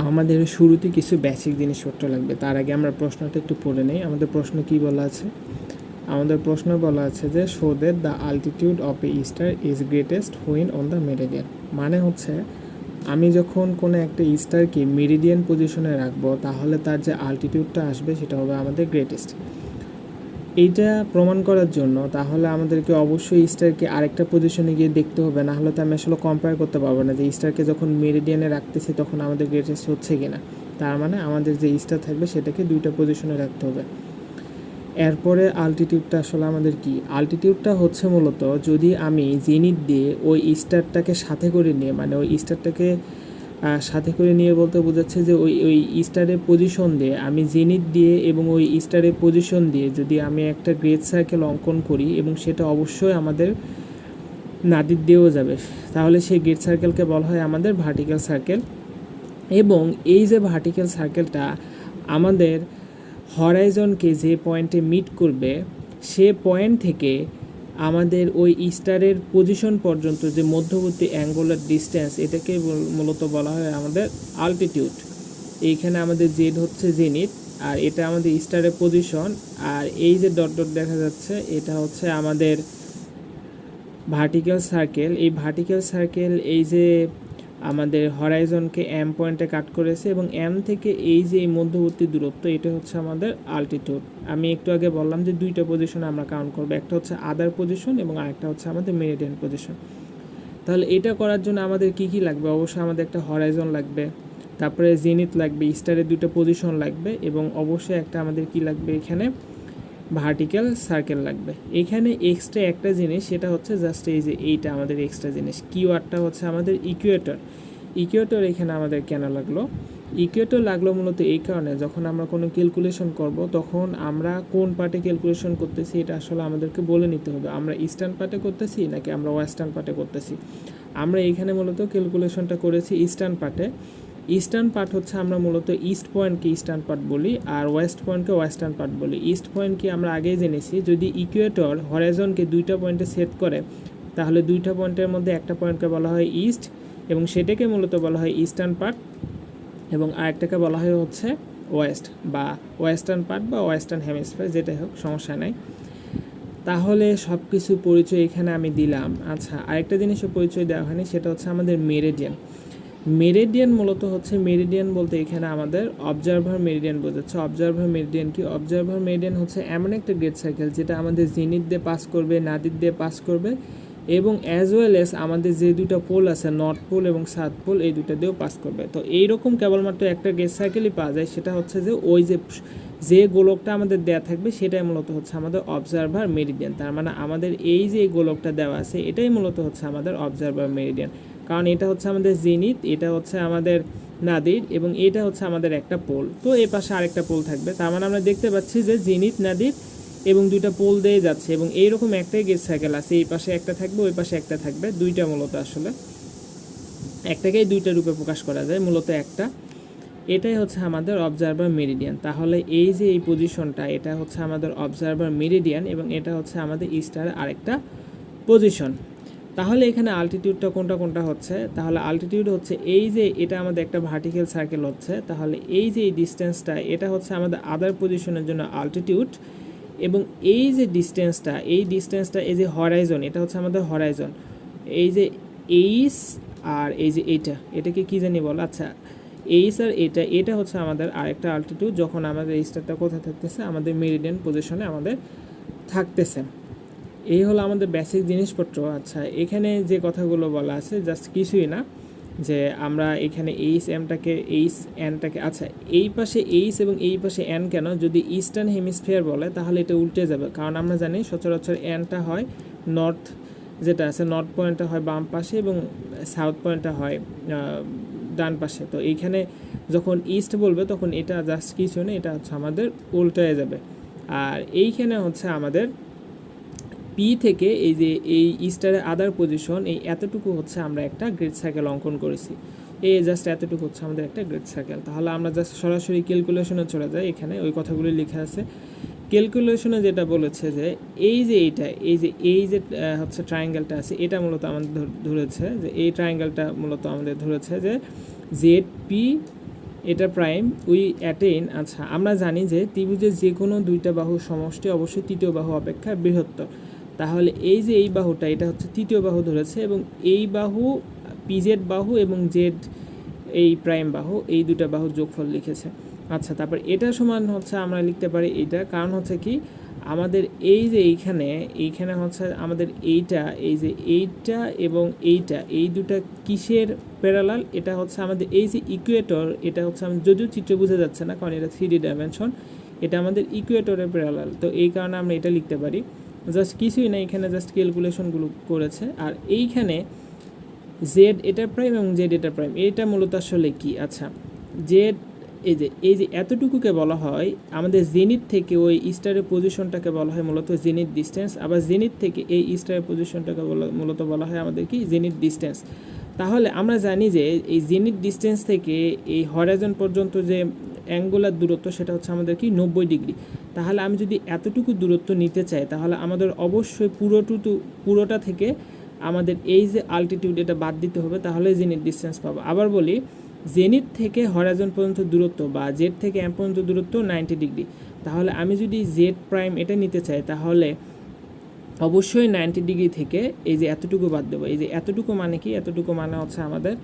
আমাদের শুরুতে কিছু বেসিক জিনিসপত্র লাগবে। তার আগে আমরা প্রশ্নটা একটু পড়ে নেই। আমাদের প্রশ্ন কি বলা আছে? আমাদের প্রশ্ন বলা আছে যে show that the altitude of a star is greatest when on the meridian. মানে হচ্ছে আমি যখন কোনো একটা স্টারকে মেরিডিয়ান পজিশনে রাখবো তাহলে তার যে আল্টিটিউডটা আসবে সেটা হবে আমাদের গ্রেটেস্ট। এইটা প্রমাণ করার জন্য তাহলে আমাদেরকে অবশ্যই স্টারকে আরেকটা পজিশনে গিয়ে দেখতে হবে, না হলে তো আমি আসলে কম্পেয়ার করতে পারবো না যে স্টারকে যখন মেরিডিয়ানে রাখতেছি তখন আমাদের গ্রেটেস্ট হচ্ছে কিনা। তার মানে আমাদের যে স্টার থাকবে সেটাকে দুইটা পজিশনে রাখতে হবে। এরপরে আল্টিটিউডটা আসলে আমাদের কি? আল্টিটিউডটা হচ্ছে মূলত যদি আমি জেনিথ দিয়ে ওই স্টারটাকে সাথে করে নিয়ে, মানে ওই স্টারটাকে সাথে করে নিয়ে বলতে বোঝাচ্ছে যে ওই ওই স্টারের পজিশন দিয়ে আমি জেনিথ দিয়ে এবং ওই স্টারের পজিশন দিয়ে যদি আমি একটা গ্রেড সার্কেল অঙ্কন করি এবং সেটা অবশ্যই আমাদের নাদির দিয়েও যাবে, তাহলে সেই গ্রেড সার্কেলকে বলা হয় আমাদের ভার্টিক্যাল সার্কেল। এবং এই যে ভার্টিক্যাল সার্কেলটা আমাদের হরাইজনকে যে পয়েন্টে মিট করবে সে পয়েন্ট থেকে আমাদের ওই স্টারের পজিশন পর্যন্ত যে মধ্যবর্তী অ্যাঙ্গুলার ডিস্টেন্স, এটাকে মূলত বলা হয় আমাদের আল্টিটিউড। এইখানে আমাদের জেড হচ্ছে জেনিথ, আর এটা আমাদের স্টারের পজিশন, আর এই যে ডট ডট দেখা যাচ্ছে এটা হচ্ছে আমাদের ভার্টিক্যাল সার্কেল। এই ভার্টিক্যাল সার্কেল এই যে আমাদের হরাইজনকে এম পয়েন্টে কাট করেছে এবং এম থেকে এই যে এই মধ্যবর্তী দূরত্ব এটা হচ্ছে আমাদের আল্টিটিউড। আমি একটু আগে বললাম যে দুইটা পজিশন আমরা কাউন্ট করবো, একটা হচ্ছে আদার পজিশন এবং আরেকটা হচ্ছে আমাদের মেরিডিয়ান পজিশন। তাহলে এটা করার জন্য আমাদের কি কি লাগবে? অবশ্যই আমাদের একটা হরাইজন লাগবে, তারপরে জেনিথ লাগবে, স্টারের দুটো পজিশন লাগবে এবং অবশ্যই একটা আমাদের কি লাগবে এখানে ভার্টিক্যাল সার্কেল লাগবে। এখানে এক্সট্রা একটা জিনিস সেটা হচ্ছে জাস্ট এই যে এইটা আমাদের এক্সট্রা জিনিস, কিওয়ার্ডটা হচ্ছে আমাদের ইকুয়েটর। ইকুয়েটর এখানে আমাদের কেন লাগলো? ইকুয়েটর লাগলো মূলত এই কারণে যখন আমরা কোনো ক্যালকুলেশন করব তখন আমরা কোন পার্টে ক্যালকুলেশন করতেছি এটা আসলে আমাদেরকে বলে নিতে হবে, আমরা ইস্টার্ন পার্টে করতেছি নাকি আমরা ওয়েস্টার্ন পার্টে করতেছি। আমরা এইখানে মূলত ক্যালকুলেশনটা করেছি ইস্টার্ন পার্টে। ইস্টার্ন পার্ট হচ্ছে আমরা মূলত ইস্ট পয়েন্টকে ইস্টার্ন পার্ট বলি আর ওয়েস্ট পয়েন্টকে ওয়েস্টার্ন পার্ট বলি। ইস্ট পয়েন্টকে আমরা আগেই জেনেছি, যদি ইকুয়েটর হরাইজনকে দুইটা পয়েন্টে সেট করে তাহলে দুইটা পয়েন্টের মধ্যে একটা পয়েন্টকে বলা হয় ইস্ট এবং সেটাকে মূলত বলা হয় ইস্টার্ন পার্ট, এবং আরেকটাকে বলা হয় হচ্ছে ওয়েস্ট বা ওয়েস্টার্ন পার্ট বা ওয়েস্টার্ন হেমিস্ফিয়ার, যেটাই হোক সমস্যা নাই। তাহলে সব কিছু পরিচয় এখানে আমি দিলাম। আচ্ছা, আরেকটা জিনিসের পরিচয় দেওয়া হয়নি, সেটা হচ্ছে আমাদের মেরিডিয়ান। মেরিডিয়ান মূলত হচ্ছে, মেরিডিয়ান বলতে এখানে আমাদের অবজারভার মেরিডিয়ান বোঝাচ্ছে। অবজারভার মেরিডিয়ান কি? অবজারভার মেরিডিয়ান হচ্ছে এমন একটা গ্রেড সার্কেল যেটা আমাদের জেনিথ দিয়ে পাস করবে, নাদির দিয়ে পাস করবে এবং অ্যাজ ওয়েল এস আমাদের যে দুটো পোল আছে নর্থ পোল এবং সাউথ পোল এই দুটো দিয়েও পাস করবে। তো এইরকম কেবলমাত্র একটা গ্রেড সার্কেলই পাওয়া যায়, সেটা হচ্ছে যে ওই যে গোলকটা আমাদের দেওয়া থাকবে সেটাই মূলত হচ্ছে আমাদের অবজারভার মেরিডিয়ান। তার মানে আমাদের এই যে গোলকটা দেওয়া আছে এটাই মূলত হচ্ছে আমাদের অবজারভার মেরিডিয়ান, কারণ এটা হচ্ছে আমাদের জেনিথ, এটা হচ্ছে আমাদের নাদির এবং এটা হচ্ছে আমাদের একটা পোল। তো এই পাশে আরেকটা পোল থাকবে, তার মানে আমরা দেখতে পাচ্ছি যে জেনিথ নাদির এবং দুইটা পোল দিয়ে যাচ্ছে এবং এইরকম একটাই গেজ সাইকেল আছে, এই পাশে একটা থাকবে ওই পাশে একটা থাকবে, দুইটা মূলত আসলে একটাকেই দুইটা রূপে প্রকাশ করা যায়, মূলত একটা। এটাই হচ্ছে আমাদের অবজারভার মেরিডিয়ান। তাহলে এই যে এই পজিশনটা এটা হচ্ছে আমাদের অবজারভার মেরিডিয়ান এবং এটা হচ্ছে আমাদের স্টারের আরেকটা পজিশন। তাহলে এখানে আল্টিটিউডটা কোনটা কোনটা হচ্ছে? তাহলে আল্টিটিউড হচ্ছে এই যে এটা আমাদের একটা ভার্টিক্যাল সার্কেল হচ্ছে, তাহলে এই যে এই ডিস্টেন্সটা এটা হচ্ছে আমাদের আদার পজিশনের জন্য আল্টিটিউড এবং এই যে ডিস্টেন্সটা এই যে হরাইজন এটা হচ্ছে আমাদের হরাইজন। এই যে এইস আর এই যে এটাকে কি জানি বল? আচ্ছা, এইস আর এটা হচ্ছে আমাদের আরেকটা আল্টিটিউড যখন আমাদের এই স্টারটা কোথায় থাকতেছে? আমাদের মেরিডিয়ান পজিশনে আমাদের থাকতেছে। এই হলো আমাদের বেসিক জিনিসপত্র। আচ্ছা, এখানে যে কথাগুলো বলা আছে জাস্ট কিছুই না, যে আমরা এখানে এইচ এনটাকে আচ্ছা এই পাশে এইচ এবং এই পাশে এন কেন? যদি ইস্টার্ন হেমিস্ফিয়ার বলে তাহলে এটা উল্টে যাবে, কারণ আমরা জানি সচরাচর এনটা হয় নর্থ, যেটা আছে নর্থ পয়েন্টটা হয় বাম পাশে এবং সাউথ পয়েন্টটা হয় ডান পাশে। তো এইখানে যখন ইস্ট বলবে তখন এটা জাস্ট কিছু না, এটা হচ্ছে আমাদের উল্টে যাবে। আর এইখানে হচ্ছে আমাদের পি থেকে এই যে এই স্টারের আদার পজিশন এই এতটুকু হচ্ছে আমরা একটা গ্রেড সার্কেল অঙ্কন করেছি, এই জাস্ট এতটুকু হচ্ছে আমাদের একটা গ্রেড সার্কেল। তাহলে আমরা জাস্ট সরাসরি ক্যালকুলেশনে চলে যাই, এখানে ওই কথাগুলি লেখা আছে। ক্যালকুলেশনে যেটা বলেছে যে এই যে হচ্ছে ট্রায়াঙ্গেলটা আছে এটা মূলত আমাদের ধরেছে যে এই ট্রায়াঙ্গেলটা মূলত আমাদের ধরেছে যে জেড পি এটা প্রাইম উই অ্যাটেইন। আচ্ছা, আমরা জানি যে ত্রিভুজের যে কোনো দুইটা বাহুর সমষ্টি অবশ্যই তৃতীয় বাহু অপেক্ষা বৃহত্তর। তাহলে এই যে এই বাহুটা, এটা হচ্ছে তৃতীয় বাহু ধরেছে, এবং এই বাহু পিজেড বাহু এবং জেড এই প্রাইম বাহু, এই দুটা বাহুর যোগফল লিখেছে। আচ্ছা, তারপর এটা সমান হচ্ছে আমরা লিখতে পারি এইটা, কারণ হচ্ছে কি আমাদের এই যে এইখানে হচ্ছে আমাদের এইটা, এই যে এইটা এবং এইটা, এই দুটা কিসের প্যারালাল? এটা হচ্ছে আমাদের এই যে ইকুয়েটর, এটা হচ্ছে যদিও চিত্র বোঝা যাচ্ছে না কারণ এটা 3D ডাইমেনশন, এটা আমাদের ইকুয়েটরের প্যারালাল। তো এই কারণে আমরা এটা লিখতে পারি। জাস্ট কিছুই না, এখানে জাস্ট ক্যালকুলেশনগুলো করেছে। আর এইখানে জেড এটা প্রাইম এবং জেড এটা প্রাইম, এটা মূলত আসলে কি? আচ্ছা, জেড এই যে এতটুকুকে বলা হয় আমাদের জেনিথ থেকে ওই স্টারের পজিশনটাকে বলা হয় মূলত জেনিথ ডিস্টেন্স, আবার জেনিথ থেকে এই স্টারের পজিশনটাকে মূলত বলা হয় আমাদের কি জেনিথ ডিস্টেন্স। তাহলে আমরা জানি যে এই জেনিথ ডিস্টেন্স থেকে এই হরাইজন পর্যন্ত যে অ্যাঙ্গুলার দূরত্ব সেটা হচ্ছে আমাদের কি 90 ডিগ্রি। তাহলে আমি যদি এতটুকু দূরত্ব নিতে চাই তাহলে আমাদের অবশ্যই পুরোটা থেকে আমাদের এই যে আল্টিটিউড এটা বাদ দিতে হবে, তাহলে জেনিথ ডিস্টেন্স পাবো। আবার বলি, জেনিথ থেকে হরাইজন পর্যন্ত দূরত্ব বা জেড থেকে এম পর্যন্ত দূরত্ব 90 ডিগ্রি। তাহলে আমি যদি জেড প্রাইম এটা নিতে চাই তাহলে অবশ্যই 90 ডিগ্রি থেকে এই যে এতটুকু বাদ দেবো। এই যে এতটুকু মানে কি? এতটুকু মানে হচ্ছে আমাদের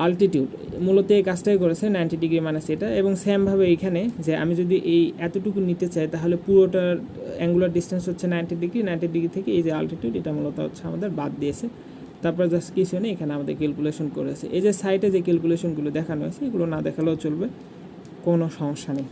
আল্টিটিউড। মূলত এই কাজটাই করেছে, 90 ডিগ্রি মানে সেটা। এবং সেমভাবে এইখানে যে আমি যদি এই এতটুকু নিতে চাই তাহলে পুরোটার অ্যাঙ্গুলার ডিস্টেন্স হচ্ছে 90 ডিগ্রি, 90 ডিগ্রি থেকে এই যে আল্টিটিউড এটা মূলত হচ্ছে আমাদের বাদ দিয়েছে। তারপর জাস্ট কিছু নেই, এখানে আমাদের ক্যালকুলেশন করেছে। এই যে সাইটে যে ক্যালকুলেশনগুলো দেখানো হয়েছে এগুলো না দেখালেও চলবে, কোনো সমস্যা নেই।